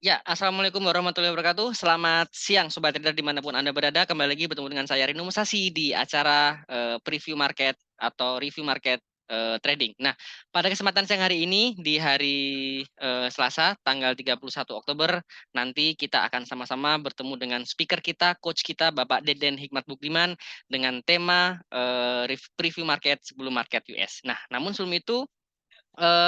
Ya, Assalamualaikum warahmatullahi wabarakatuh. Selamat siang Sobat Trader dimanapun Anda berada. Kembali lagi bertemu dengan saya Rino Musasi di acara preview market atau review market trading. Nah, pada kesempatan siang hari ini di hari Selasa tanggal 31 Oktober nanti kita akan sama-sama bertemu dengan speaker kita, coach kita Bapak Deden Hikmat Bukdiman dengan tema preview market sebelum market US. Nah, namun sebelum itu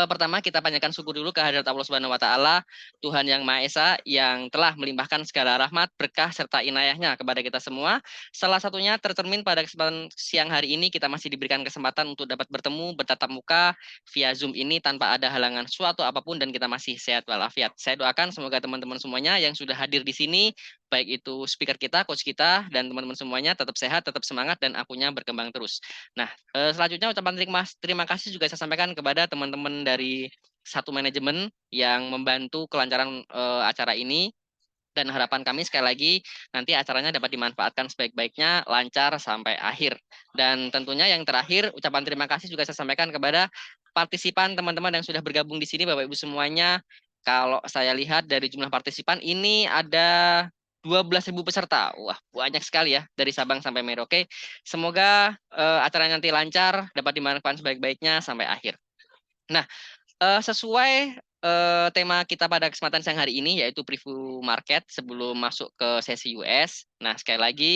pertama kita panjatkan syukur dulu kehadirat Allah Subhanahu wa taala, Tuhan yang Maha Esa yang telah melimpahkan segala rahmat, berkah serta inayahnya kepada kita semua. Salah satunya tercermin pada kesempatan siang hari ini kita masih diberikan kesempatan untuk dapat bertemu bertatap muka via Zoom ini tanpa ada halangan suatu apapun dan kita masih sehat walafiat. Saya doakan semoga teman-teman semuanya yang sudah hadir di sini baik itu speaker kita, coach kita dan teman-teman semuanya tetap sehat, tetap semangat dan akunya berkembang terus. Nah, selanjutnya ucapan terima kasih juga saya sampaikan kepada teman-teman dari satu manajemen yang membantu kelancaran acara ini dan harapan kami sekali lagi nanti acaranya dapat dimanfaatkan sebaik-baiknya, lancar sampai akhir. Dan tentunya yang terakhir ucapan terima kasih juga saya sampaikan kepada partisipan teman-teman yang sudah bergabung di sini Bapak Ibu semuanya. Kalau saya lihat dari jumlah partisipan ini ada 12.000 peserta. Wah, banyak sekali ya dari Sabang sampai Merauke. Semoga acaranya nanti lancar, dapat dimanfaatkan sebaik-baiknya sampai akhir. Nah, sesuai tema kita pada kesempatan siang hari ini yaitu preview market sebelum masuk ke sesi US. Nah, sekali lagi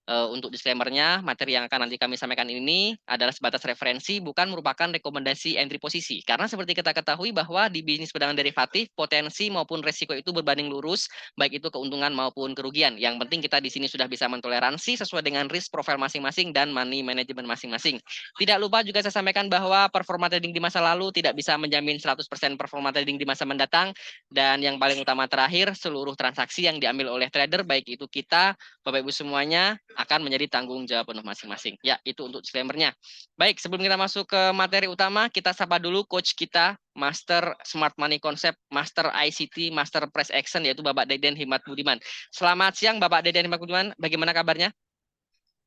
untuk disclaimer-nya, materi yang akan nanti kami sampaikan ini adalah sebatas referensi, bukan merupakan rekomendasi entry posisi. Karena seperti kita ketahui bahwa di bisnis perdagangan derivatif, potensi maupun resiko itu berbanding lurus, baik itu keuntungan maupun kerugian. Yang penting kita di sini sudah bisa mentoleransi sesuai dengan risk profile masing-masing dan money management masing-masing. Tidak lupa juga saya sampaikan bahwa performa trading di masa lalu tidak bisa menjamin 100% performa trading di masa mendatang. Dan yang paling utama terakhir, seluruh transaksi yang diambil oleh trader, baik itu kita, Bapak Ibu semuanya, akan menjadi tanggung jawab penuh masing-masing. Ya, itu untuk disclaimer-nya. Baik, sebelum kita masuk ke materi utama, kita sapa dulu coach kita, Master Smart Money Concept, Master ICT, Master Price Action, yaitu Bapak Deden Hikmat Budiman. Selamat siang Bapak Deden Hikmat Budiman, bagaimana kabarnya?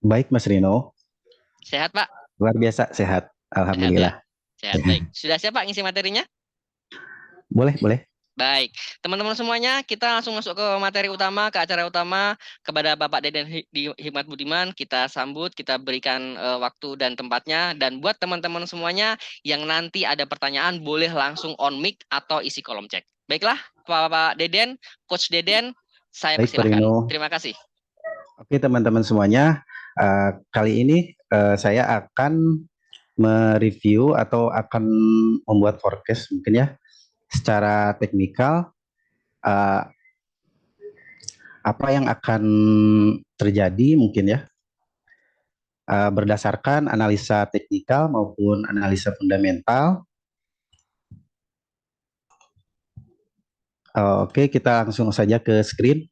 Baik, Mas Rino. Sehat Pak? Luar biasa sehat. Sehat ya? Alhamdulillah. Sehat, baik. Sudah siap Pak ngisi materinya? Boleh, boleh. Baik, teman-teman semuanya, kita langsung masuk ke materi utama, ke acara utama. Kepada Bapak Deden Hikmat Budiman, kita sambut, kita berikan waktu dan tempatnya. Dan buat teman-teman semuanya yang nanti ada pertanyaan, boleh langsung on mic atau isi kolom chat. Baiklah, Bapak Deden, Coach Deden, saya Baik, Pak persilahkan. Rino. Terima kasih. Oke, teman-teman semuanya. Kali ini saya akan mereview atau akan membuat forecast mungkin ya secara teknikal apa yang akan terjadi mungkin ya berdasarkan analisa teknikal maupun analisa fundamental. Oke, kita langsung saja ke screen.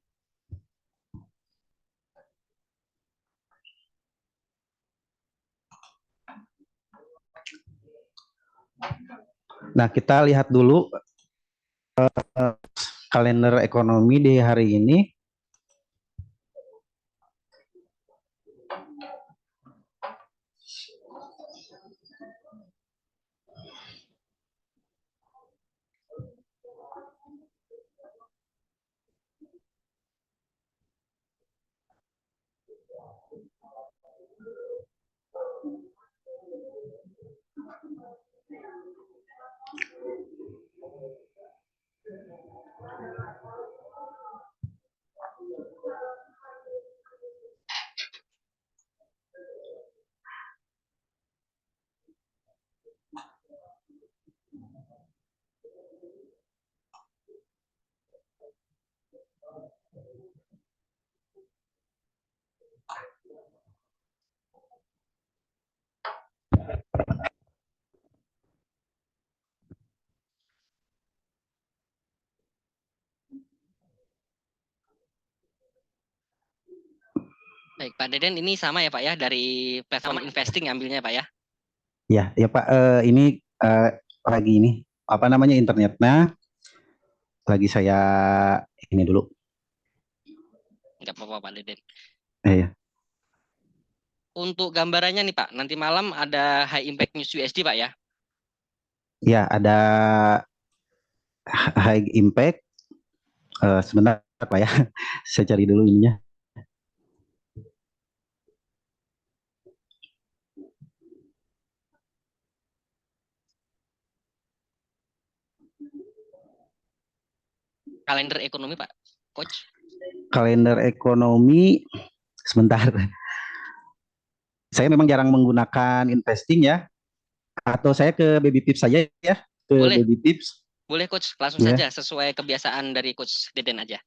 Nah, kita lihat dulu kalender ekonomi di hari ini. Baik, Pak Deden, ini sama ya Pak ya, dari platform investing ambilnya Pak ya? Ya Pak, ini lagi ini apa namanya internetnya lagi saya ini dulu. Enggak apa-apa Pak Deden. Ya. Untuk gambarannya nih Pak, nanti malam ada high impact news USD Pak ya? Ya, ada high impact, Sebentar Pak ya, saya cari dulu ininya. Kalender ekonomi Pak, Coach. Kalender ekonomi, sebentar. Saya memang jarang menggunakan investing ya, atau saya ke Baby Tips saja ya, ke Boleh, Baby Tips boleh Coach, langsung ya. saja sesuai kebiasaan dari Coach Deden aja.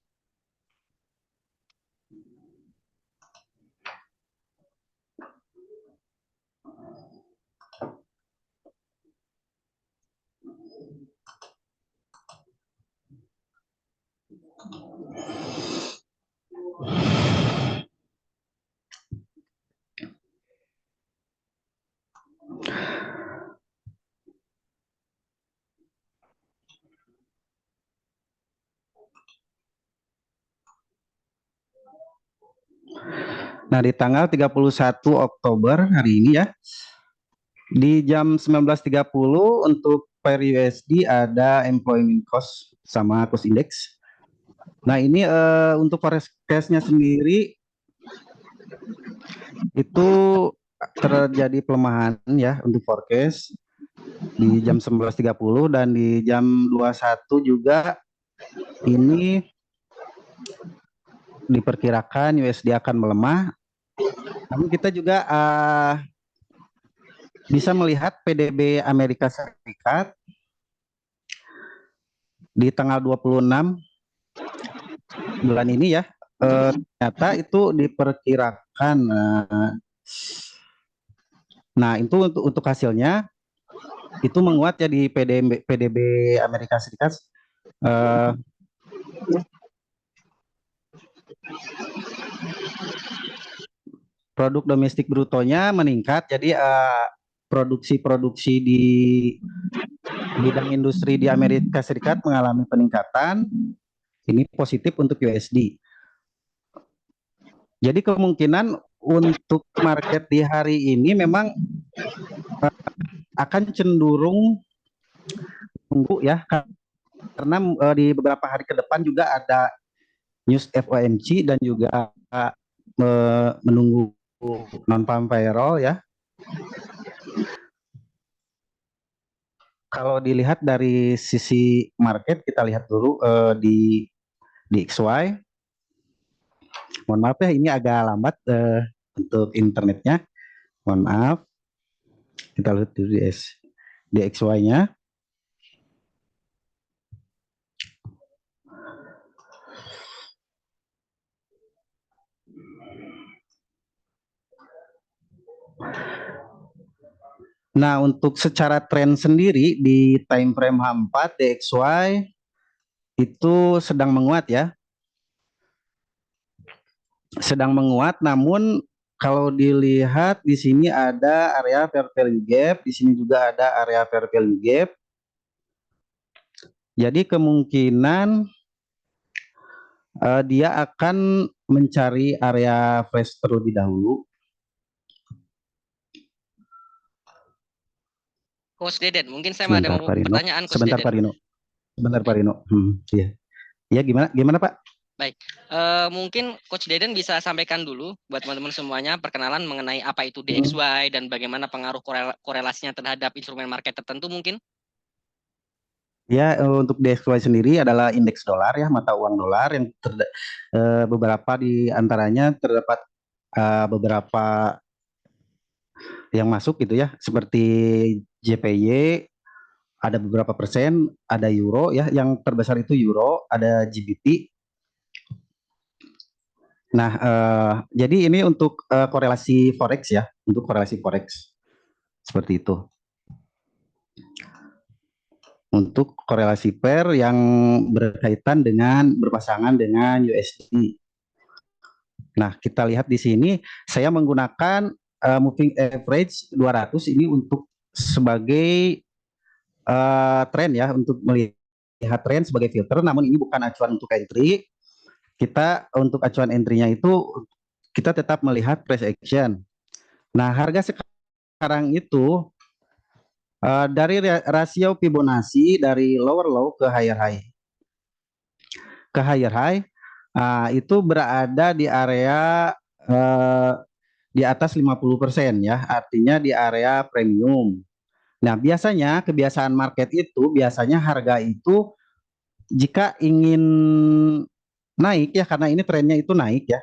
Nah, di tanggal 31 Oktober hari ini ya, di jam 19.30 untuk per USD ada employment cost sama cost index. Nah, ini untuk forecast-nya sendiri itu terjadi pelemahan ya untuk forecast di jam 19.30 dan di jam 21 juga ini diperkirakan USD akan melemah. Namun kita juga bisa melihat PDB Amerika Serikat di tanggal 26 bulan ini ya, ternyata itu diperkirakan. Nah, itu untuk hasilnya itu menguat ya di PDB Amerika Serikat. Produk domestik brutonya meningkat, jadi produksi-produksi di bidang industri di Amerika Serikat mengalami peningkatan. Ini positif untuk USD. Jadi kemungkinan untuk market di hari ini memang akan cenderung tunggu ya, karena di beberapa hari ke depan juga ada news FOMC dan juga menunggu non farm payroll ya. Kalau dilihat dari sisi market, kita lihat dulu di XY. Mohon maaf ya, ini agak lambat untuk internetnya. Mohon maaf. Kita lihat dulu di XY-nya. Nah, untuk secara tren sendiri di time frame H4 DXY itu sedang menguat ya. Sedang menguat, namun kalau dilihat di sini ada area fair value gap, di sini juga ada area fair value gap. Jadi kemungkinan dia akan mencari area fresh terlebih dahulu. Coach Deden, mungkin saya Sebentar, ada Pak Rino. pertanyaan Coach Sebentar, Deden. Pak Rino. Sebentar, Pak Rino. Iya. Ya, gimana Pak? Baik, mungkin Coach Deden bisa sampaikan dulu buat teman-teman semuanya perkenalan mengenai apa itu DXY dan bagaimana pengaruh korelasinya terhadap instrumen market tertentu mungkin. Ya, untuk DXY sendiri adalah indeks dolar ya, mata uang dolar yang beberapa di antaranya terdapat beberapa yang masuk gitu ya, seperti JPY, ada beberapa persen, ada euro ya, yang terbesar itu euro, ada GBP. Nah, jadi ini untuk korelasi forex ya, untuk korelasi forex seperti itu. Untuk korelasi pair yang berkaitan dengan berpasangan dengan USD. Nah, kita lihat di sini saya menggunakan moving average 200 ini untuk sebagai tren ya, untuk melihat tren sebagai filter, namun ini bukan acuan untuk entry. Kita untuk acuan entry-nya itu kita tetap melihat price action. Nah, harga sekarang itu dari rasio Fibonacci dari lower low ke higher high. ke higher high, itu berada di area eh, di atas 50% ya, artinya di area premium. Nah, biasanya kebiasaan market itu biasanya harga itu jika ingin naik ya, karena ini trennya itu naik ya.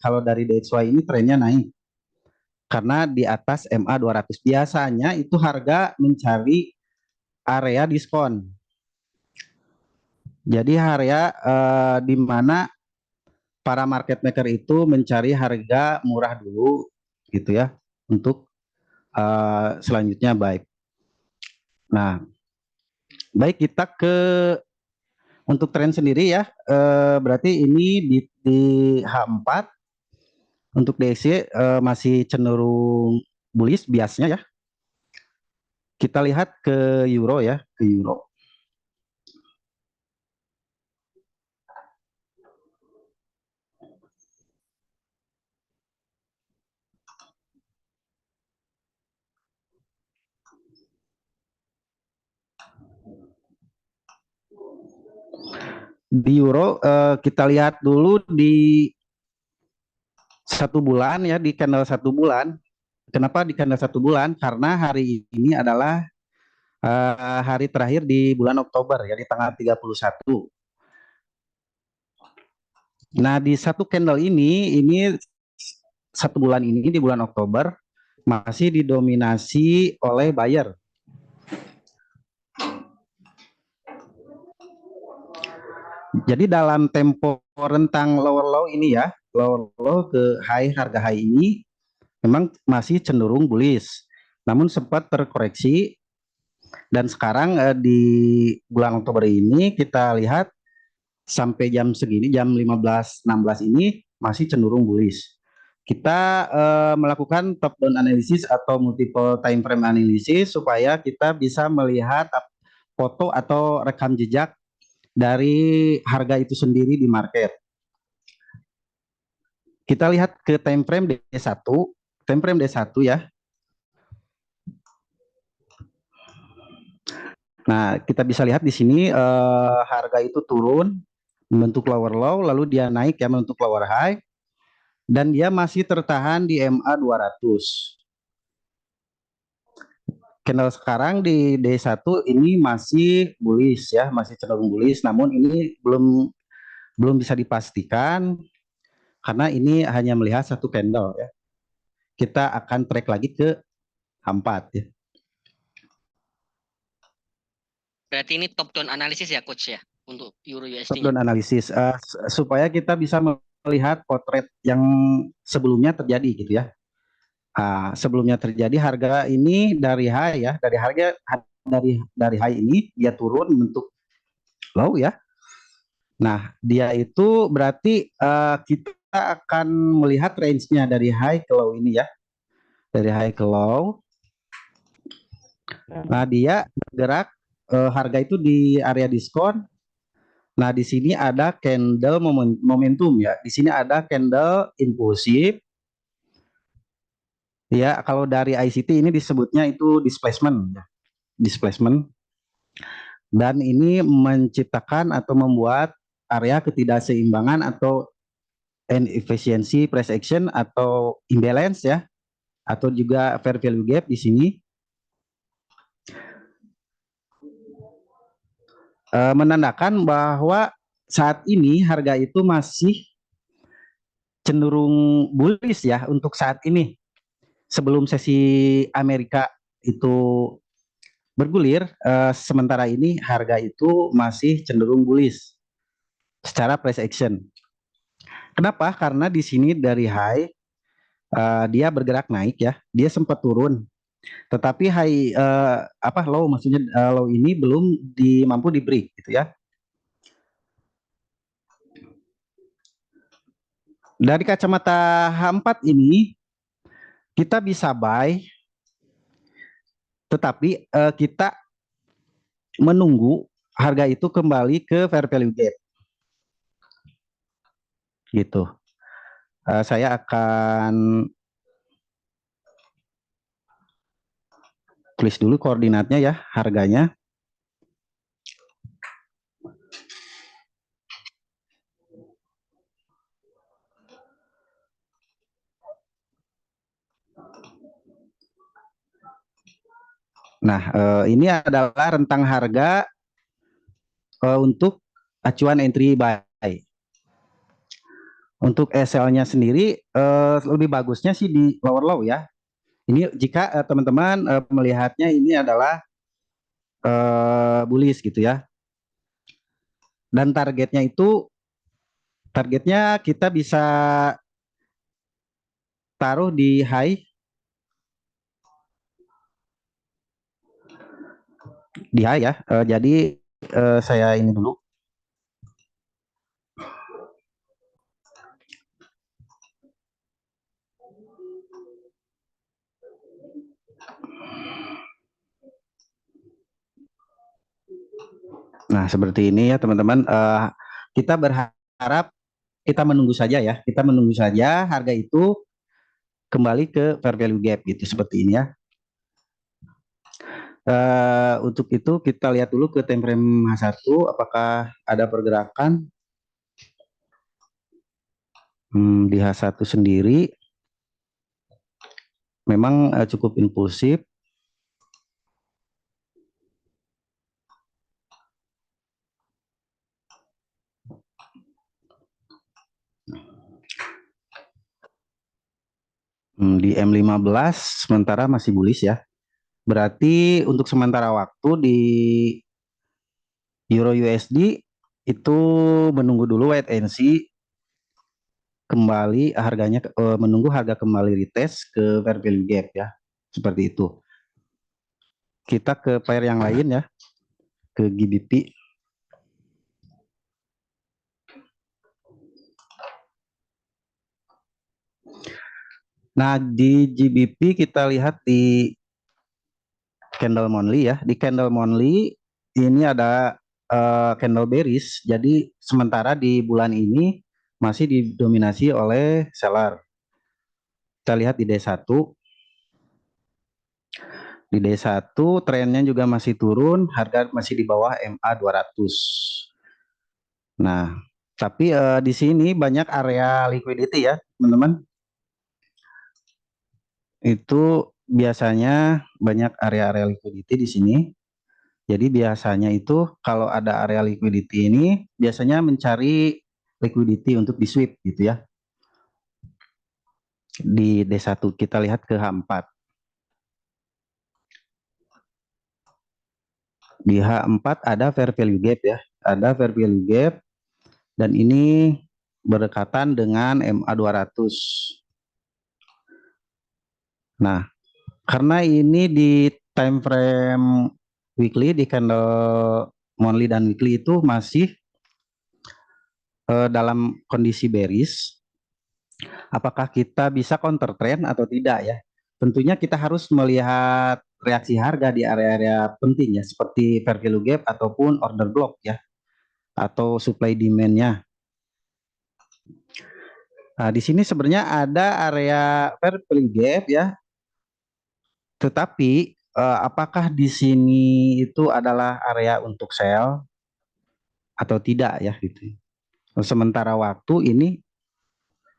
Kalau dari DXY ini trennya naik karena di atas MA 200 biasanya itu harga mencari area diskon. Jadi area di mana para market maker itu mencari harga murah dulu gitu ya untuk selanjutnya baik. Nah, baik kita ke untuk tren sendiri ya, berarti ini di H4 untuk DXY masih cenderung bullish biasnya ya. Kita lihat ke euro ya, ke euro. Di euro kita lihat dulu di 1 bulan ya, di candle 1 bulan. Kenapa di candle 1 bulan? Karena hari ini adalah hari terakhir di bulan Oktober ya, di tanggal 31. Nah, di satu candle ini 1 bulan ini di bulan Oktober masih didominasi oleh buyer. Jadi dalam tempo rentang lower low ini ya, lower low ke high, harga high ini memang masih cenderung bullish. Namun sempat terkoreksi dan sekarang di bulan Oktober ini kita lihat sampai jam segini, jam 15.16 ini masih cenderung bullish. Kita melakukan top down analysis atau multiple time frame analysis supaya kita bisa melihat foto atau rekam jejak dari harga itu sendiri di market. Kita lihat ke time frame D1, time frame D1 ya. Nah, kita bisa lihat di sini harga itu turun membentuk lower low, lalu dia naik ya membentuk lower high, dan dia masih tertahan di MA 200. Candle sekarang di D1 ini masih bullish ya, masih cenderung bullish, namun ini belum bisa dipastikan karena ini hanya melihat satu candle ya. Kita akan track lagi ke H4 ya. Berarti ini top down analisis ya coach ya untuk Euro Top USD-nya. down analysis supaya kita bisa melihat potret yang sebelumnya terjadi gitu ya. Sebelumnya terjadi harga ini dari high ya, dari high ini dia turun bentuk low ya. Nah, dia itu berarti kita akan melihat range-nya dari high ke low ini ya. Dari high ke low. Nah, dia bergerak harga itu di area diskon. Nah, di sini ada candle momentum ya. Di sini ada candle impulsif. Ya, kalau dari ICT ini disebutnya itu displacement ya. Displacement. Dan ini menciptakan atau membuat area ketidakseimbangan atau inefficiency price action atau imbalance ya, atau juga fair value gap di sini menandakan bahwa saat ini harga itu masih cenderung bullish ya untuk saat ini. Sebelum sesi Amerika itu bergulir, sementara ini harga itu masih cenderung bullish secara price action. Kenapa? Karena di sini dari high dia bergerak naik ya, dia sempat turun, tetapi high low, maksudnya low ini belum mampu di break gitu ya. Dari kacamata H4 ini kita bisa buy, tetapi kita menunggu harga itu kembali ke fair value gap gitu. Saya akan tulis dulu koordinatnya ya, harganya. Nah, ini adalah rentang harga untuk acuan entry buy. Untuk SL-nya sendiri lebih bagusnya sih di lower low ya. Ini jika teman-teman melihatnya ini adalah bullish gitu ya. Dan targetnya kita bisa taruh di high ya. Jadi saya ini dulu. Nah, seperti ini ya teman-teman. Kita berharap kita menunggu saja ya. Kita menunggu saja harga itu kembali ke fair value gap gitu seperti ini ya. Untuk itu kita lihat dulu ke time frame H1 apakah ada pergerakan. Di H1 sendiri memang cukup impulsif. Di M15 sementara masih bullish ya. Berarti untuk sementara waktu di Euro USD itu menunggu dulu wait and see kembali harganya menunggu harga kembali retest ke fair value gap ya. Seperti itu. Kita ke pair yang lain ya. Ke GBP. Nah, di GBP kita lihat di candle monthly ya. Di candle monthly ini ada candle bearish. Jadi sementara di bulan ini masih didominasi oleh seller. Kita lihat di D1. Di D1 trennya juga masih turun, harga masih di bawah MA 200. Nah, tapi di sini banyak area liquidity ya, teman-teman. Itu biasanya banyak area-area liquidity di sini. Jadi biasanya itu kalau ada area liquidity ini biasanya mencari liquidity untuk di sweep gitu ya. Di D1 kita lihat ke H4. Di H4 ada fair value gap ya. Ada fair value gap dan ini berdekatan dengan MA 200. Nah, karena ini di time frame weekly di candle monthly dan weekly itu masih dalam kondisi bearish, apakah kita bisa counter trend atau tidak ya? Tentunya kita harus melihat reaksi harga di area-area penting ya, seperti fair value gap ataupun order block ya, atau supply demand-nya. Nah, di sini sebenarnya ada area fair value gap ya, tetapi apakah di sini itu adalah area untuk sell atau tidak ya gitu. Sementara waktu ini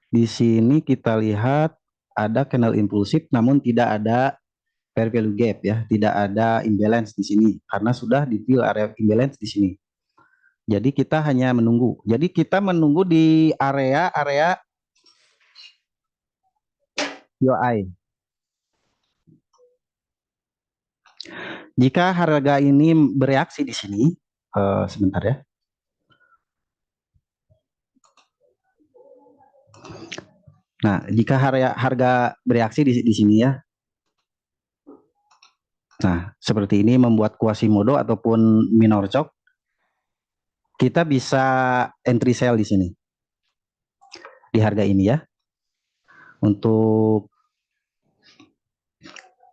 di sini kita lihat ada candle impulsif namun tidak ada fair value gap ya, tidak ada imbalance di sini karena sudah di fill area imbalance di sini. Jadi kita hanya menunggu. Jadi kita menunggu di area UI. Jika harga ini bereaksi di sini, sebentar ya. Nah, jika harga bereaksi di sini ya. Nah, seperti ini membuat Quasimodo ataupun minor chok, kita bisa entry sell di sini. Di harga ini ya. Untuk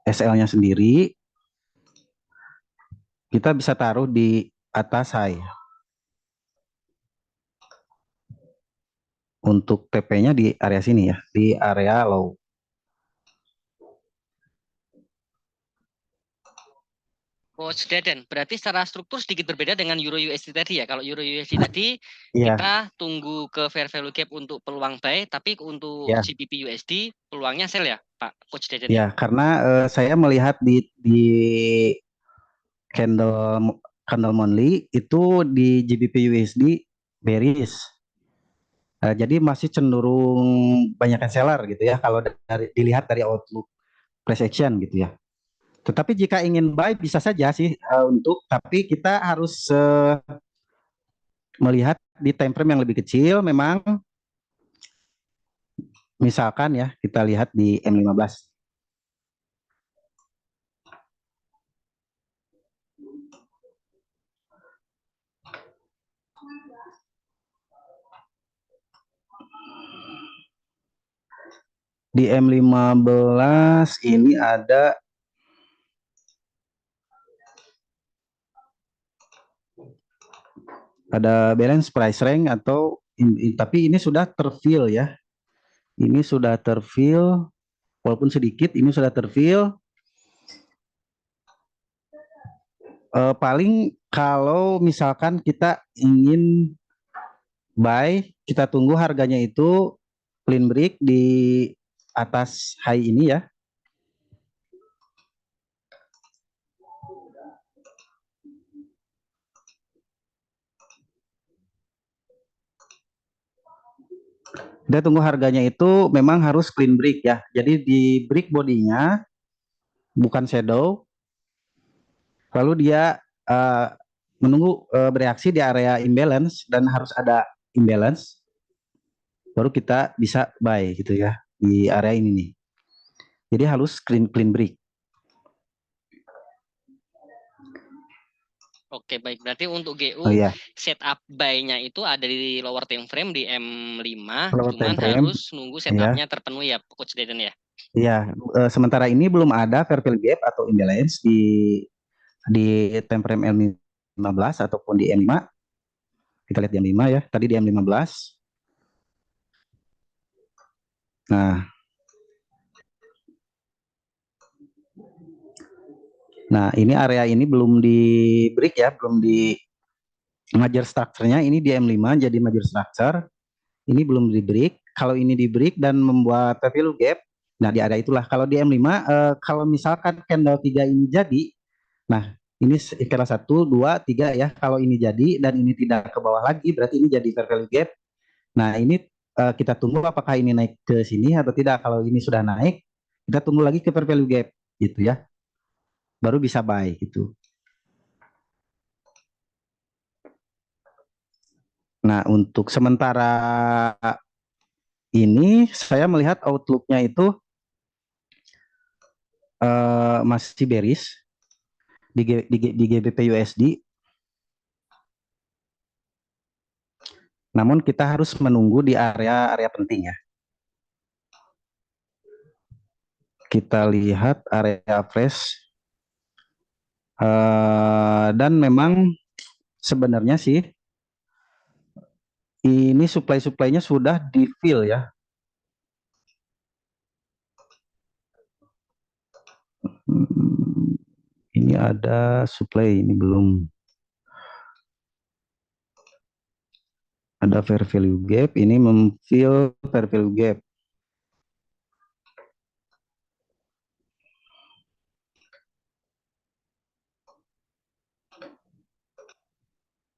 SL-nya sendiri, kita bisa taruh di atas high. Untuk TP-nya di area sini ya, di area low. Coach Deden, berarti secara struktur sedikit berbeda dengan Euro USD tadi ya. Kalau Euro USD tadi Iya, kita tunggu ke fair value gap untuk peluang buy, tapi untuk ya, GBP USD peluangnya sell ya. Pak Coach Deden ya? Ya, karena saya melihat di candle candle monthly itu di GBP USD bearish. Jadi masih cenderung banyakkan seller gitu ya kalau dilihat dari outlook price action gitu ya. Tetapi jika ingin buy bisa saja sih tapi kita harus melihat di time frame yang lebih kecil memang misalkan ya kita lihat di M15. Di M15 ini ada balance price range atau tapi ini sudah terfill ya. Ini sudah terfill walaupun sedikit ini sudah terfill. Paling kalau misalkan kita ingin buy, kita tunggu harganya itu clean break di atas high ini ya. Kita tunggu harganya itu memang harus clean break ya. Jadi di break bodinya bukan shadow, lalu dia menunggu bereaksi di area imbalance dan harus ada imbalance, baru kita bisa buy gitu ya di area ini nih. Jadi harus clean break. Oke, baik. Berarti untuk Oh GU iya, setup buy-nya itu ada di lower time frame di M5, lower time cuman frame harus nunggu ya. setupnya terpenuhi ya, Coach Deden ya. Iya, sementara ini belum ada fair value gap atau imbalance di time frame M15 ataupun di M5. Kita lihat di M5 ya. Tadi di M15. Nah, ini area ini belum di break ya, belum di major structure-nya. Ini di M5 jadi major structure. Ini belum di break. Kalau ini di break dan membuat fair value gap, nah di area itulah. Kalau di M5, kalau misalkan candle 3 ini jadi, nah ini skala 1, 2, 3 ya. Kalau ini jadi dan ini tidak ke bawah lagi, berarti ini jadi fair value gap. Nah ini kita tunggu apakah ini naik ke sini atau tidak. Kalau ini sudah naik, kita tunggu lagi ke fair value gap gitu ya. Baru bisa buy gitu. Nah untuk sementara ini saya melihat outlook-nya itu masih bearish di GBP USD. Namun kita harus menunggu di area-area penting ya. Kita lihat area fresh dan memang sebenarnya sih ini supply-supply-nya sudah di fill ya. Ini ada supply, ini belum ada fair value gap, ini memfill fair value gap.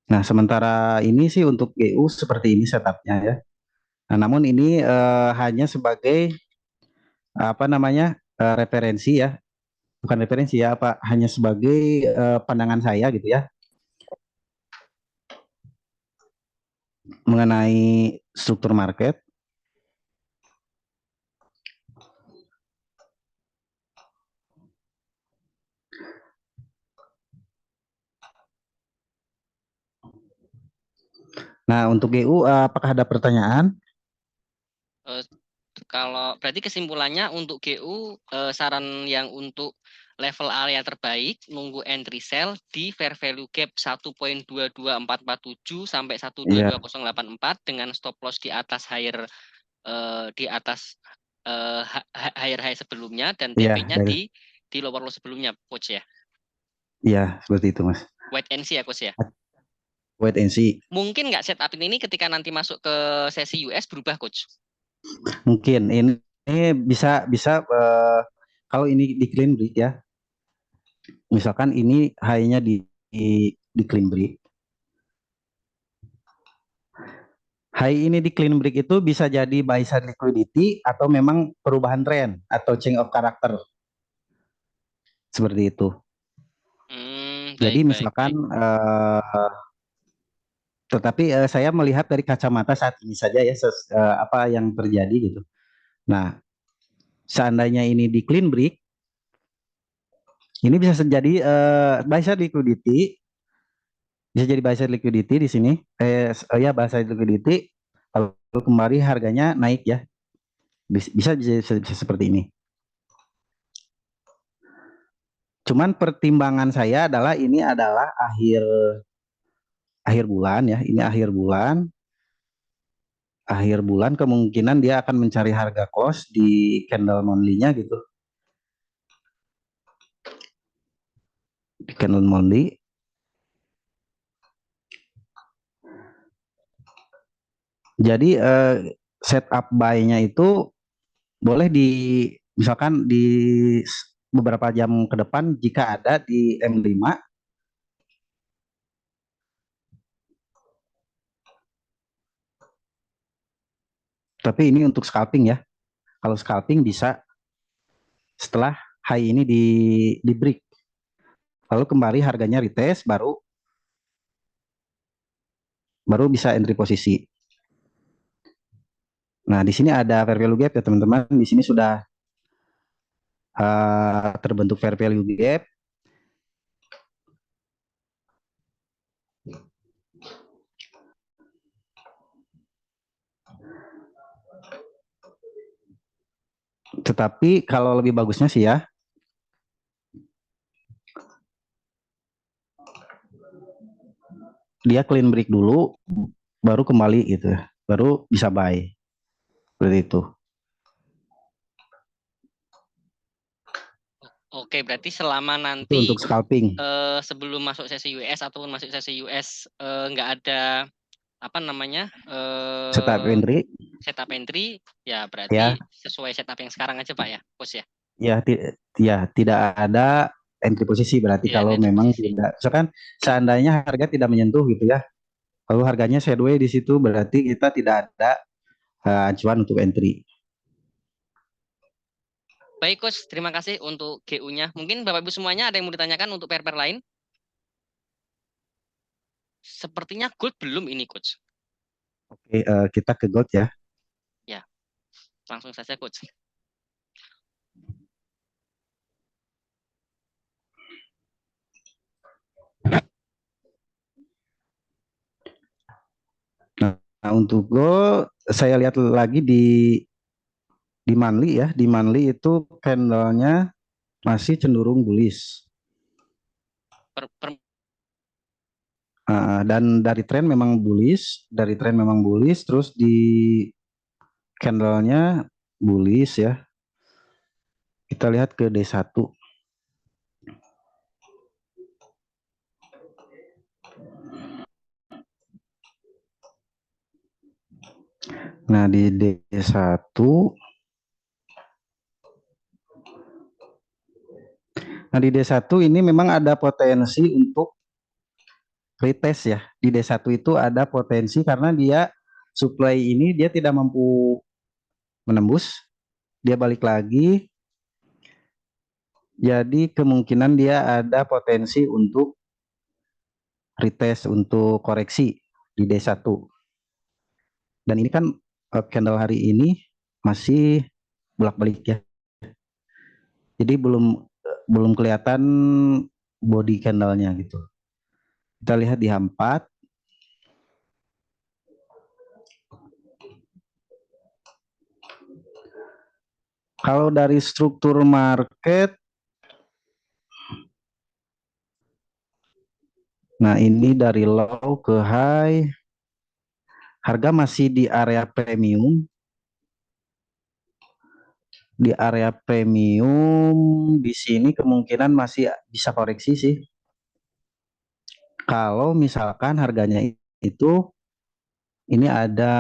Nah, sementara ini sih untuk GU seperti ini setupnya ya. Nah, namun ini hanya sebagai apa namanya referensi ya, bukan referensi ya, apa hanya sebagai pandangan saya gitu ya mengenai struktur market. Nah, untuk GU apakah ada pertanyaan? Eh, Kalau berarti kesimpulannya untuk GU saran yang untuk level area terbaik nunggu entry sell di fair value gap 1.22447 sampai Iya, 122.084 dengan stop loss di atas di atas higher high sebelumnya dan iya, TP-nya di lower low sebelumnya, Coach ya. iya seperti itu Mas. Wait and see ya, Coach ya. Wait and see. Mungkin nggak setup ini ketika nanti masuk ke sesi US berubah, Coach? Mungkin ini bisa bisa kalau ini di clean break ya, misalkan ini high-nya di clean break. High ini di clean break itu bisa jadi buy side liquidity atau memang perubahan tren atau change of character seperti itu. Jadi Baik, baik, misalkan baik. tetapi saya melihat dari kacamata saat ini saja ya apa yang terjadi gitu. Nah, seandainya ini di clean break, ini bisa jadi buy side liquidity, bisa jadi buy side liquidity di sini. Ya buy side liquidity lalu kembali harganya naik ya. Bisa seperti ini. Cuman pertimbangan saya adalah ini adalah akhir akhir bulan ya. Ini akhir bulan. Akhir bulan kemungkinan dia akan mencari harga close di candle monthly-nya gitu. Di candle monthly. Jadi setup buy-nya itu boleh misalkan di beberapa jam ke depan jika ada di M5. Tapi ini untuk scalping ya. Kalau scalping bisa setelah high ini di break. Lalu kembali harganya retest baru bisa entry posisi. Nah, di sini ada fair value gap ya teman-teman. Di sini sudah terbentuk fair value gap. Tetapi kalau lebih bagusnya sih ya, dia clean break dulu, baru kembali gitu, baru bisa buy seperti itu. Oke, berarti selama Itu nanti untuk scalping. sebelum masuk sesi US ataupun masuk sesi US nggak ada apa namanya Setup entry, setup entry, ya ya, berarti sesuai setup yang sekarang aja Pak ya, Coach ya. ya, ya tidak ada entry posisi berarti Iya, kalau entry memang posisi. tidak. Misalkan seandainya harga tidak menyentuh gitu ya, lalu harganya sideways di situ berarti kita tidak ada acuan untuk entry. Baik Coach, terima kasih untuk GU-nya. Mungkin Bapak Ibu semuanya ada yang mau ditanyakan untuk pair-pair lain? Sepertinya gold belum ini Coach. Oke, kita ke gold ya. Ya, langsung saja Coach. Nah, untuk gold saya lihat lagi di monthly ya, di monthly itu candlenya masih cenderung bullish. Dan dari tren memang bullish, terus di candlenya bullish ya. Kita lihat ke D1. Nah, di D1 Nah, di D1 ini memang ada potensi untuk retest ya. Di D1 itu ada potensi karena dia supply ini dia tidak mampu menembus, dia balik lagi. Jadi kemungkinan dia ada potensi untuk retest untuk koreksi di D1. Dan ini kan candle hari ini masih bolak-balik ya. Jadi belum kelihatan body candlenya gitu. Kita lihat di H4. Kalau dari struktur market, nah ini dari low ke high, harga masih di area premium. Di area premium di sini kemungkinan masih bisa koreksi sih. Kalau misalkan harganya itu ini ada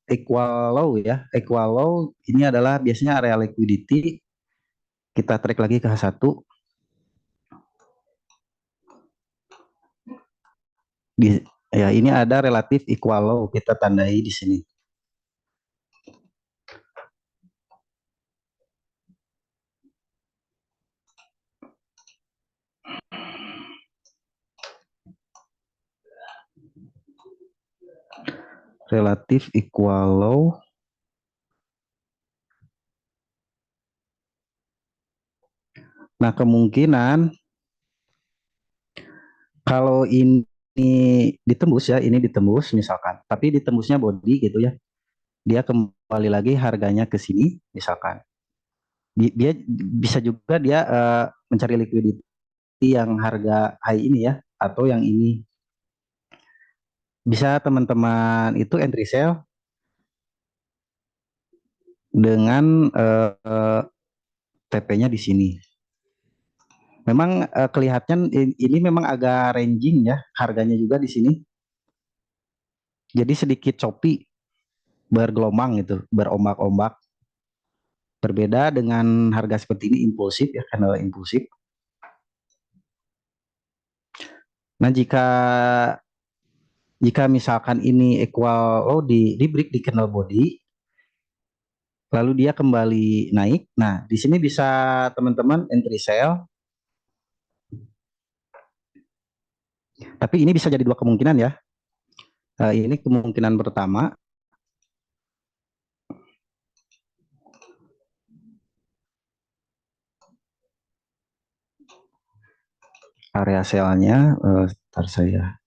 equal low ya. Equal low ini adalah biasanya area liquidity. Kita track lagi ke H1. Ya, ini ada relatif equal low, kita tandai di sini. Relatif equal low. Nah, kemungkinan kalau ini ditembus ya, ini ditembus misalkan, tapi ditembusnya body gitu ya, dia kembali lagi harganya ke sini misalkan. Dia bisa juga dia mencari liquidity yang harga high ini ya, atau yang ini. Bisa teman-teman itu entry sell dengan TP-nya di sini. Memang kelihatan ini memang agak ranging ya harganya juga di sini. Jadi sedikit choppy, bergelombang gitu, berombak-ombak. Berbeda dengan harga seperti ini impulsif ya, candle impulsif. Nah, jika misalkan ini equal low di break di candle body, lalu dia kembali naik. Nah, di sini bisa teman-teman entry sell. Tapi ini bisa jadi dua kemungkinan ya. Ini kemungkinan pertama. Area sell-nya, ntar saya.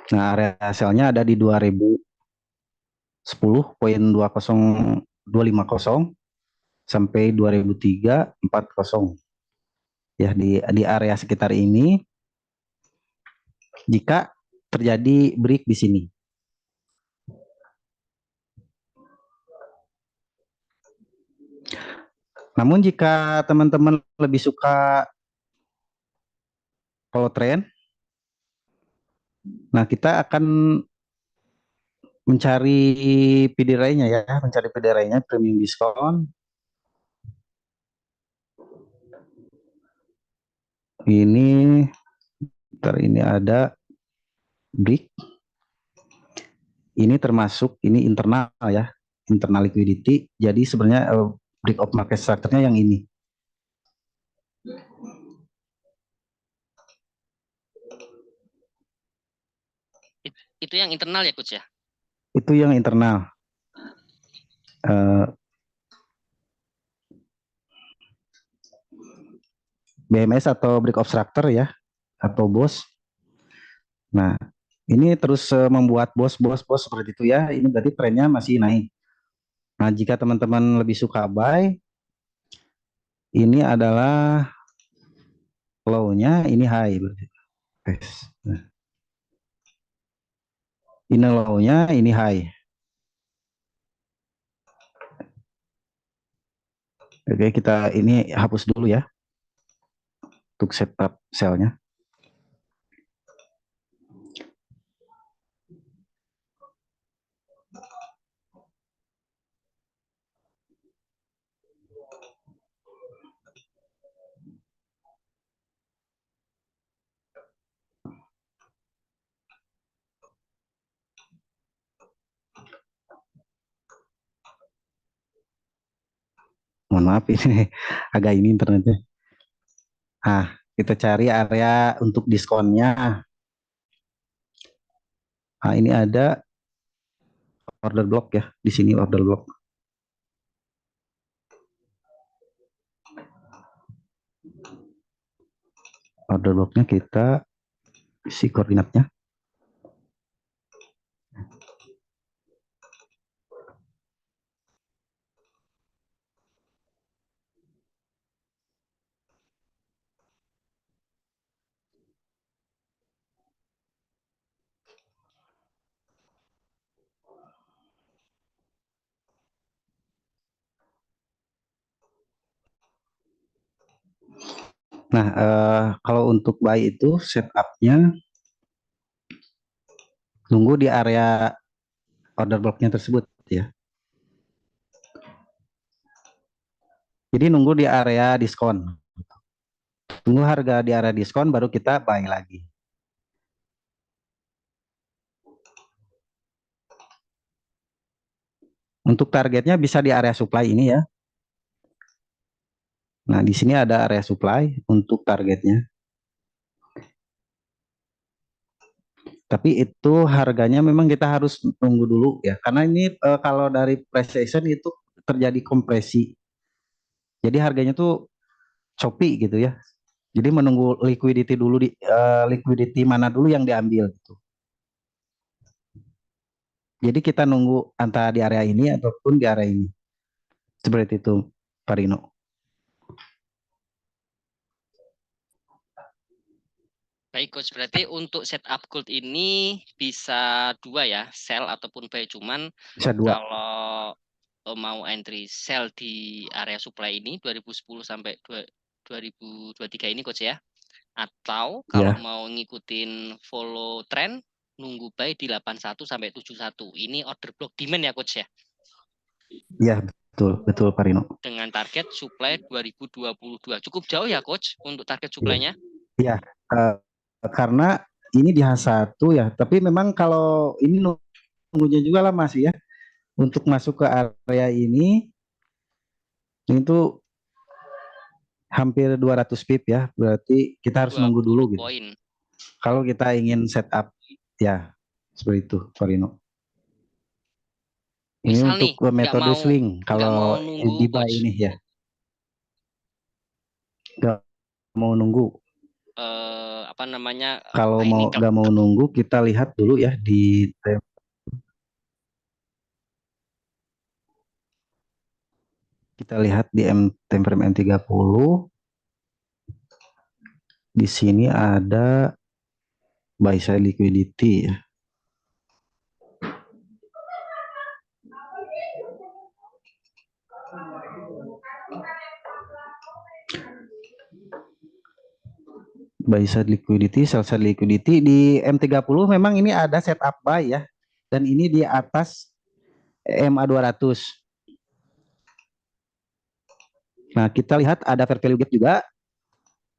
Nah, area sell-nya ada di 2010.20250 sampai 2003.40 ya, di area sekitar ini jika terjadi break di sini. Namun jika teman-teman lebih suka follow trend, nah kita akan mencari PDRI-nya ya, mencari PDRI-nya premium diskon. Ini ini ada break. Ini termasuk ini internal ya, internal liquidity. Jadi sebenarnya break of market structure-nya yang ini. Itu yang internal ya, Coach ya? Itu yang internal. BMS atau break of structure ya, atau BOS. Nah, ini terus membuat bos seperti itu ya. Ini berarti trennya masih naik. Nah, jika teman-teman lebih suka buy, ini adalah low-nya, ini high berarti. Nah, ini low-nya, ini high. Oke, kita ini hapus dulu ya untuk setup sel-nya. Mohon maaf ini agak ini internetnya. Nah, kita cari area untuk diskonnya. Nah, ini ada order block ya, di sini order block. Order blocknya kita isi koordinatnya. Nah, kalau untuk buy itu setupnya nunggu di area order blocknya tersebut ya. Jadi nunggu di area diskon. Tunggu harga di area diskon baru kita buy lagi. Untuk targetnya bisa di area supply ini ya. Nah, di sini ada area supply untuk targetnya. Tapi itu harganya memang kita harus tunggu dulu ya. Karena ini kalau dari price action itu terjadi kompresi. Jadi harganya tuh choppy gitu ya. Jadi menunggu liquidity dulu liquidity mana dulu yang diambil gitu. Jadi kita nunggu antara di area ini ataupun di area ini. Seperti itu, Pak Rino. Baik coach, berarti untuk setup gold ini bisa dua ya, sell ataupun buy. Cuman Bisa dua. kalau mau entry sell di area supply ini 2010 sampai 2023 ini coach ya. Atau kalau Ya, mau ngikutin follow trend, nunggu buy di 81 sampai 71. Ini order block demand ya coach ya. ya betul, betul Pak Rino. Dengan target supply 2022. Cukup jauh ya coach untuk target Iya, supply-nya? ya, karena ini di H1 ya, tapi memang kalau ini nunggunya juga lama sih ya. Untuk masuk ke area ini tuh hampir 200 pip ya, berarti kita harus nunggu 20 dulu gitu. poin. Kalau kita ingin setup ya seperti itu, Pak Rino. Ini Misal nih, untuk nggak metode mau swing. nggak mau Kalau nunggu di buy coach, ini ya, nggak mau nunggu. apa namanya? Kalau Ini mau nggak mau nunggu, kita lihat dulu ya di kita lihat di time frame M30. Di sini ada buy side liquidity ya. Buy side liquidity, sell side liquidity di M30 memang ini ada setup buy ya. Dan ini di atas EMA 200. Nah, kita lihat ada fair value gap juga.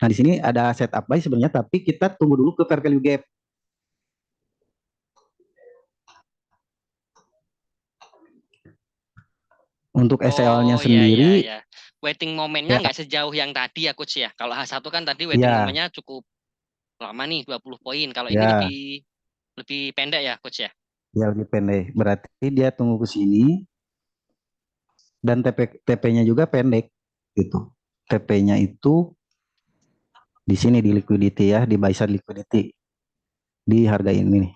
Nah, di sini ada setup buy sebenarnya, tapi kita tunggu dulu ke fair value gap. Untuk SL-nya oh ya ya sendiri, ya. Waiting momennya ya, nggak sejauh yang tadi ya coach ya. Kalau H1 kan tadi waiting ya, momennya cukup lama nih 20 poin. Kalau ini ya, lebih lebih pendek ya coach ya. ya lebih pendek. Berarti dia tunggu ke sini dan TP-nya juga pendek gitu. TP-nya itu di sini di liquidity ya, di buy side liquidity di harga ini nih.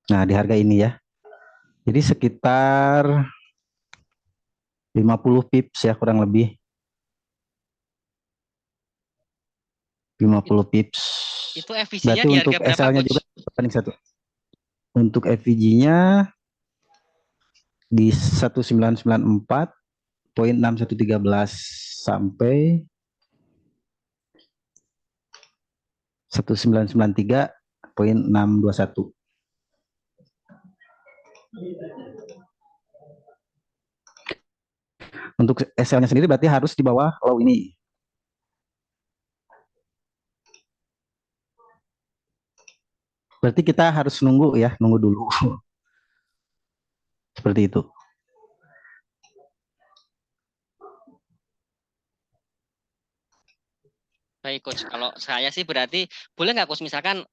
Nah, di harga ini ya. Jadi sekitar 50 pips ya kurang lebih. 50 pips. Itu FVC-nya Berarti di untuk harga berapa SL-nya juga coach? banding satu. Untuk FVG-nya di 1994.6113 sampai 1993.621. Untuk SL-nya sendiri berarti harus di bawah low ini. Berarti kita harus nunggu ya, nunggu dulu. Seperti itu. Baik coach, kalau saya sih berarti boleh nggak coach misalkan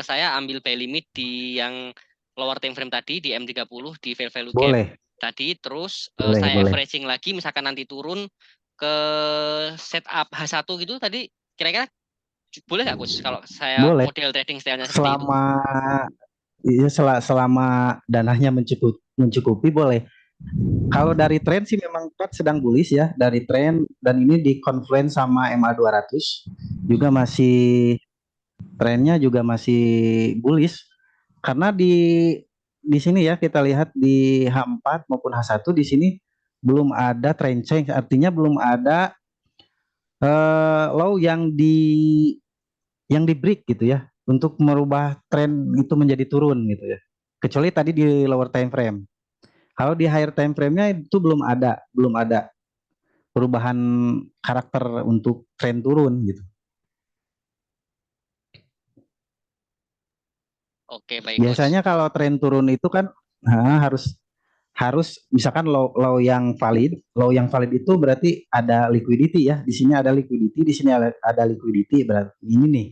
saya ambil buy limit di yang lower time frame tadi di M30 di fair value gap Boleh, tadi, terus boleh, saya boleh. averaging lagi misalkan nanti turun ke setup H1 gitu tadi, kira-kira boleh nggak coach kalau saya Boleh. model trading style-nya seperti itu? Selama ya, selama dananya mencukupi boleh. Kalau dari tren sih memang Pat sedang bullish ya dari tren dan ini di confluence sama MA 200 juga masih Trennya juga masih bullish karena di sini ya kita lihat di H4 maupun H1 di sini belum ada trend change, artinya belum ada low yang di break gitu ya untuk merubah tren itu menjadi turun gitu ya. Kecuali tadi di lower time frame. Kalau di higher time frame-nya itu belum ada perubahan karakter untuk tren turun gitu. Oke, baik coach. Biasanya kalau tren turun itu kan harus harus misalkan low yang valid itu berarti ada liquidity ya. Di sini ada liquidity, di sini ada liquidity, berarti ini nih.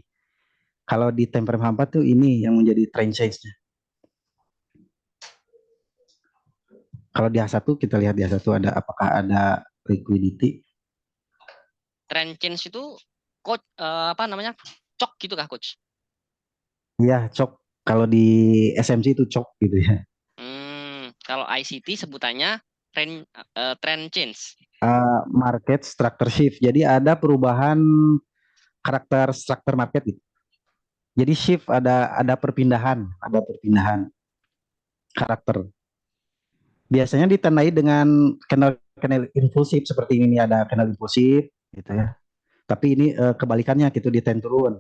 Kalau di time frame H4 tuh ini yang menjadi trend change-nya. Kalau di H1 kita lihat di H1 ada apakah ada liquidity. Trend change itu coach apa namanya? Cok gitu kah coach? Iya, cok. Kalau di SMC itu cok gitu ya. Kalau ICT sebutannya trend change. Market structure shift. Jadi ada perubahan karakter struktur market gitu. Jadi shift ada perpindahan karakter. Biasanya ditandai dengan channel impulsif seperti ini ada channel impulsif gitu ya. Tapi ini kebalikannya gitu di trend turun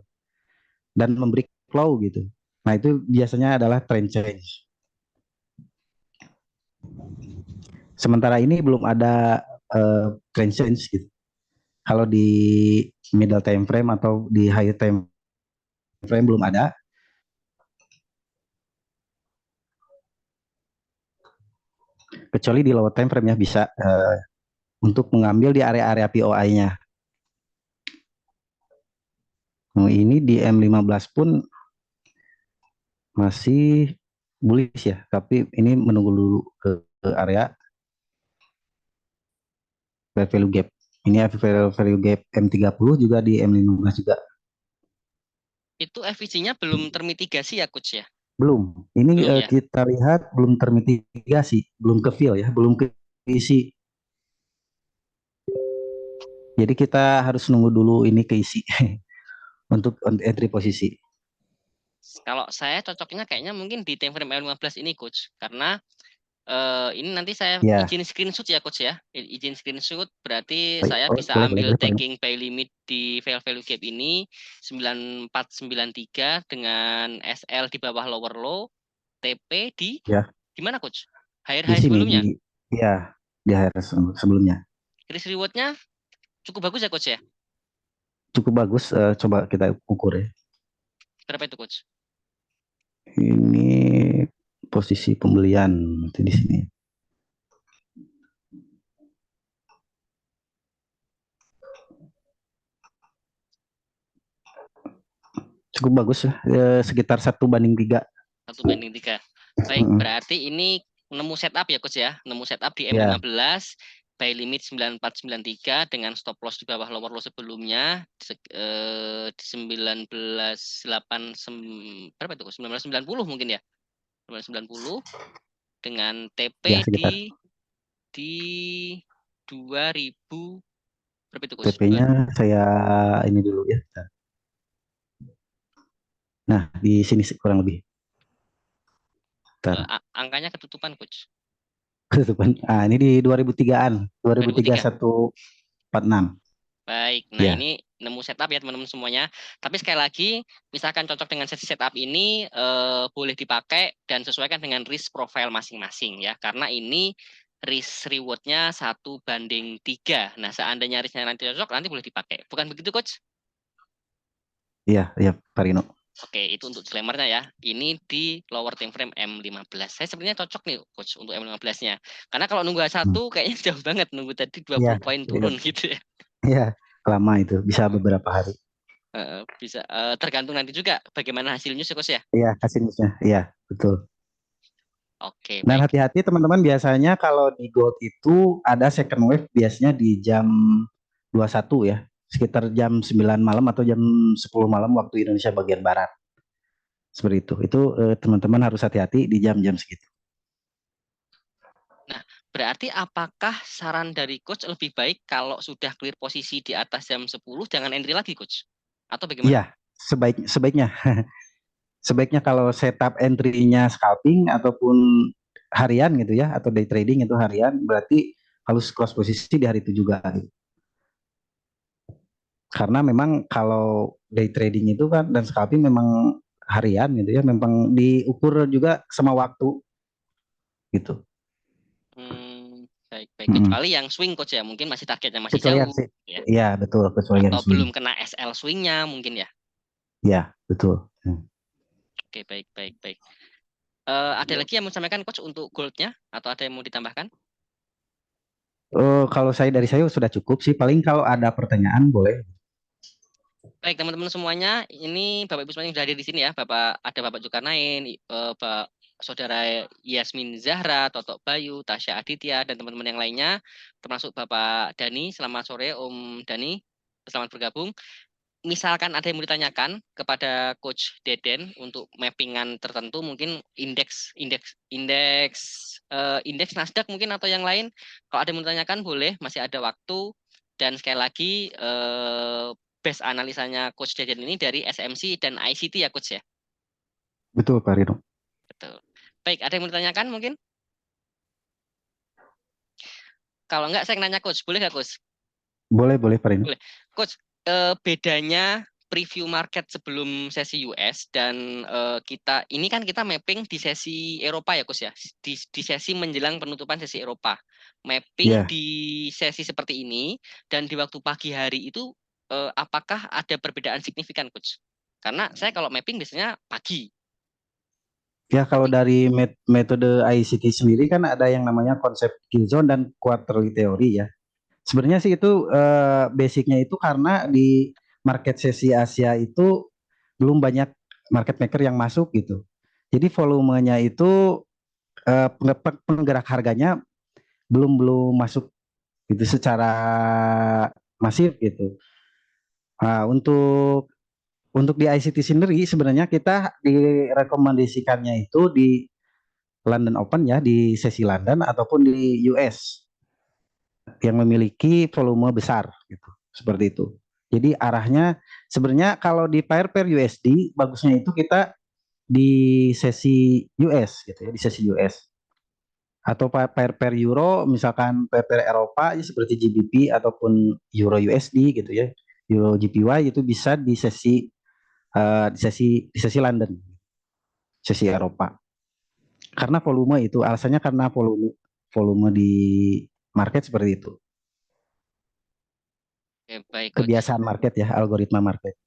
dan memberi flow gitu. Nah, itu biasanya adalah trend change. Sementara ini belum ada trend change gitu. Kalau di middle time frame atau di high time frame belum ada. Kecuali di lower time frame ya bisa untuk mengambil di area-area POI-nya. Nah, ini di M15 pun masih bullish ya, tapi ini menunggu dulu ke area fair value gap. Ini fair value gap M30 juga di M15 juga. Itu efisiennya belum termitigasi ya coach ya? Belum. Ini Belum ya? kita lihat belum termitigasi, belum ke fill ya, belum keisi. Jadi kita harus nunggu dulu ini keisi untuk entry posisi. Kalau saya cocoknya kayaknya mungkin di time frame L15 ini coach, karena ini nanti saya Ya, izin screenshot ya coach ya. Izin screenshot berarti baik. saya Oh, bisa boleh, boleh, ambil boleh, Pak. taking buy limit di fair value gap ini 9493 dengan SL di bawah lower low, TP Ya, di mana coach? Higher di high sini sebelumnya. ya di akhir sebelumnya. Risk rewardnya cukup bagus ya coach ya. Cukup bagus, coba kita ukur ya. Berapa itu coach? Ini posisi pembelian nanti di sini. Cukup bagus ya, sekitar 1:3. 1/3. Baik, berarti ini nemu setup ya coach ya. Nemu setup di Ya, M15, buy limit 9493 dengan stop loss di bawah lower low sebelumnya di 19.8 berapa itu? 1990 mungkin ya. 1990 dengan ya TP sekitar. di 2000 berapa itu coach? TP-nya saya ini dulu ya. Nah, di sini kurang lebih. Bentar. Angkanya ketutupan coach. Ini di 2003-an, 2003 2003. 146. Baik, nah Ya, ini nemu setup ya teman-teman semuanya. Tapi sekali lagi, misalkan cocok dengan sesi setup ini, boleh dipakai dan sesuaikan dengan risk profile masing-masing ya. Karena ini risk rewardnya 1:3. Nah, seandainya risknya nanti cocok, nanti boleh dipakai. Bukan begitu, Coach? iya, iya, Pak Rino. Oke, itu untuk disclaimer-nya ya. Ini di lower time frame M15. Saya sebenarnya cocok nih, Coach, untuk M15-nya. Karena kalau nunggu Hmm. H1 kayaknya jauh banget. Nunggu tadi Iya, 20 poin iya, turun gitu ya. iya, lama itu, bisa beberapa hari. Bisa tergantung nanti juga bagaimana hasilnya sih Coach ya. Iya, hasilnya. Iya, betul. Oke, Dan baik. hati-hati teman-teman, biasanya kalau di gold itu ada second wave biasanya di jam 21 ya, sekitar jam 9 malam atau jam 10 malam waktu Indonesia bagian barat. Seperti itu. Itu teman-teman harus hati-hati di jam-jam segitu. Nah, berarti apakah saran dari coach lebih baik kalau sudah clear posisi di atas jam 10 jangan entry lagi coach? Atau bagaimana? Iya, sebaiknya sebaiknya kalau setup entry-nya scalping ataupun harian gitu ya, atau day trading itu harian, berarti harus close posisi di hari itu juga gitu. Karena memang kalau day trading itu kan dan scalping memang harian gitu ya, memang diukur juga sama waktu gitu. Baik, baik. Mm-mm. Kecuali yang swing coach ya, mungkin masih targetnya masih Kecuali jauh sih, ya. ya betul, kecuali yang Atau swing, belum kena SL swingnya mungkin ya. ya betul. Oke, baik, baik, baik. Ada lagi yang mau sampaikan coach untuk goldnya atau ada yang mau ditambahkan? Kalau dari saya sudah cukup sih. Paling kalau ada pertanyaan boleh. Baik teman-teman semuanya, ini Bapak Ibu semuanya yang sudah hadir di sini ya. Ada Bapak Zulkarnain, Pak Saudara Yasmin Zahra, Totok Bayu, Tasya Aditya, dan teman-teman yang lainnya, termasuk Bapak Dani. Selamat sore Om Dani, selamat bergabung. Misalkan ada yang mau ditanyakan kepada Coach Deden untuk mappingan tertentu, mungkin indeks Nasdaq mungkin atau yang lain, kalau ada yang mau ditanyakan boleh, masih ada waktu. Dan sekali lagi base analisanya Coach Deden ini dari SMC dan ICT ya Coach ya. Betul Pak Rino. Betul. Baik, ada yang mau ditanyakan mungkin? Kalau enggak saya nanya Coach, boleh nggak Coach? Boleh Pak Rino. Boleh. Coach, bedanya preview market sebelum sesi US dan kita mapping di sesi Eropa ya Coach ya. Di sesi menjelang penutupan sesi Eropa. Mapping Ya, di sesi seperti ini dan di waktu pagi hari itu apakah ada perbedaan signifikan Coach? Karena saya kalau mapping biasanya pagi. ya kalau Tapi dari metode ICT sendiri kan ada yang namanya konsep kill zone dan quarterly theory ya. Sebenarnya sih itu basicnya itu karena di market sesi Asia itu belum banyak market maker yang masuk gitu. Jadi volumenya itu penggerak harganya belum belum masuk gitu secara masif gitu. Nah, untuk di ICT sendiri sebenarnya kita direkomendasikannya itu di London Open ya, di sesi London ataupun di US yang memiliki volume besar gitu. Seperti itu. Jadi arahnya sebenarnya kalau di pair USD bagusnya itu kita di sesi US gitu ya, di sesi US. Atau pair Euro misalkan pair Eropa ya, seperti GBP ataupun Euro USD gitu ya. Euro JPY itu bisa di sesi London, sesi Eropa. Karena volume itu alasannya karena volume volume di market seperti itu. baik Coach. Kebiasaan market ya, algoritma market.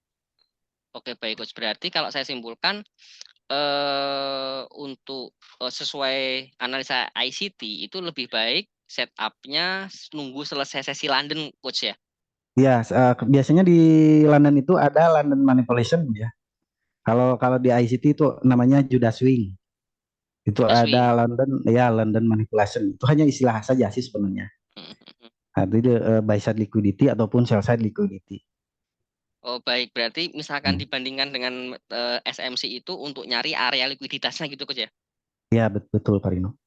Oke, baik Coach. Berarti kalau saya simpulkan untuk sesuai analisa ICT itu lebih baik setupnya nunggu selesai sesi London, Coach ya. Ya, biasanya di London itu ada London manipulation ya. Kalau kalau di ICT itu namanya Judah swing. Itu Sudah swing. ada London manipulation. Itu hanya istilah saja sih sebenarnya. Nah, itu buy side liquidity ataupun sell side liquidity. Oh baik, berarti misalkan Hmm. dibandingkan dengan SMC itu untuk nyari area likuiditasnya gitu, Coach ya. Ya, betul Pak Rino.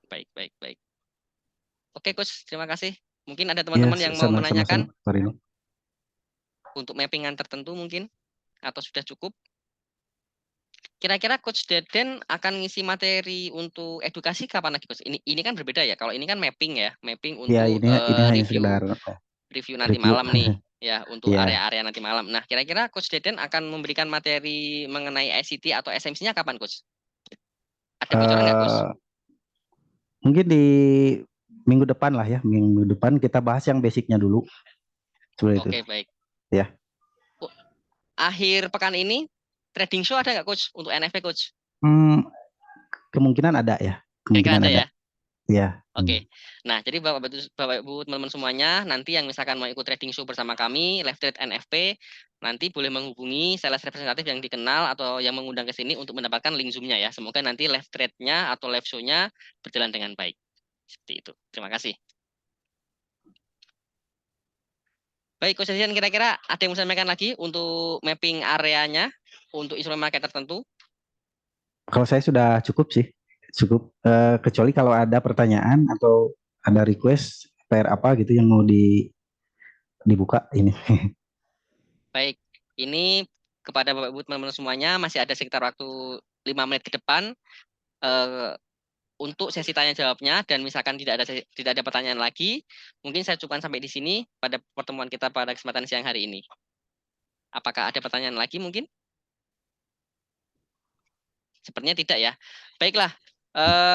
Baik, baik, baik. Oke, Coach, terima kasih. Mungkin ada Ya, teman-teman yang mau sama-sama menanyakan Pak Rino. untuk mappingan tertentu mungkin atau sudah cukup. Kira-kira Coach Deden akan ngisi materi untuk edukasi kapan lagi, Coach? Ini kan berbeda ya. Kalau ini kan mapping ya, mapping Ya, untuk ini hanya review sekedar review nanti review. malam nih, ya untuk Ya, area-area nanti malam. Nah, kira-kira Coach Deden akan memberikan materi mengenai ICT atau SMC-nya kapan, Coach? Ada bocoran nggak, Coach? eh, mungkin di minggu depan lah ya. Minggu depan kita bahas yang basicnya dulu. Seperti itu. Oke, baik. Ya. Akhir pekan ini trading show ada nggak, Coach, untuk NFP, Coach? Hmm, kemungkinan ada ya. Kira-kira Kemungkinan ada ada. ya? Ya. Oke. Nah, jadi Bapak Ibu teman-teman semuanya, nanti yang misalkan mau ikut trading show bersama kami, Live Trade NFP, nanti boleh menghubungi sales representatif yang dikenal atau yang mengundang ke sini untuk mendapatkan link Zoom-nya ya. Semoga nanti live trade-nya atau live show-nya berjalan dengan baik. Seperti itu. Terima kasih. Baik, Coach Yasin, kira-kira ada yang mau sampaikan lagi untuk mapping areanya untuk instrumen market tertentu? Kalau saya sudah cukup sih. Cukup. Kecuali kalau ada pertanyaan atau ada request pair apa gitu yang mau dibuka ini. Baik, ini kepada Bapak Ibu teman-teman semuanya, masih ada sekitar waktu 5 menit ke depan untuk sesi tanya jawabnya, dan misalkan tidak ada pertanyaan lagi, mungkin saya cukupkan sampai di sini pada pertemuan kita pada kesempatan siang hari ini. Apakah ada pertanyaan lagi mungkin? Sepertinya tidak ya. Baiklah,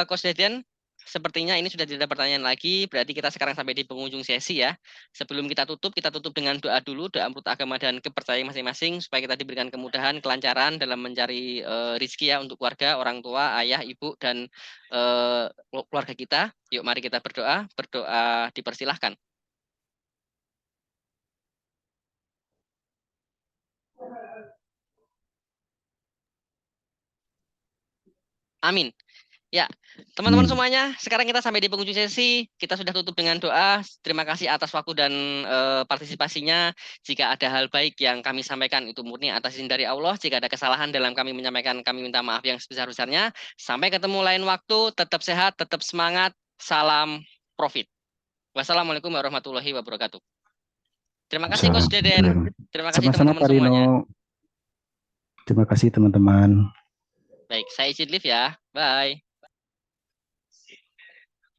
Coach Deden, sepertinya ini sudah tidak ada pertanyaan lagi, berarti kita sekarang sampai di penghujung sesi ya. Sebelum kita tutup dengan doa dulu, doa menurut agama dan kepercayaan masing-masing, supaya kita diberikan kemudahan, kelancaran dalam mencari rezeki ya untuk keluarga, orang tua, ayah, ibu, dan keluarga kita. Yuk mari kita berdoa, berdoa dipersilahkan. Amin. Ya, teman-teman Amin. semuanya, sekarang kita sampai di penghujung sesi. Kita sudah tutup dengan doa. Terima kasih atas waktu dan partisipasinya. Jika ada hal baik yang kami sampaikan, itu murni atas izin dari Allah. Jika ada kesalahan dalam kami menyampaikan, kami minta maaf yang sebesar-besarnya. Sampai ketemu lain waktu. Tetap sehat, tetap semangat. Salam profit. Wassalamualaikum warahmatullahi wabarakatuh. Terima kasih Coach Deden. Terima kasih Sama-sama teman-teman Pak semuanya. Rino. Terima kasih teman-teman. Baik, saya izin live ya. Bye.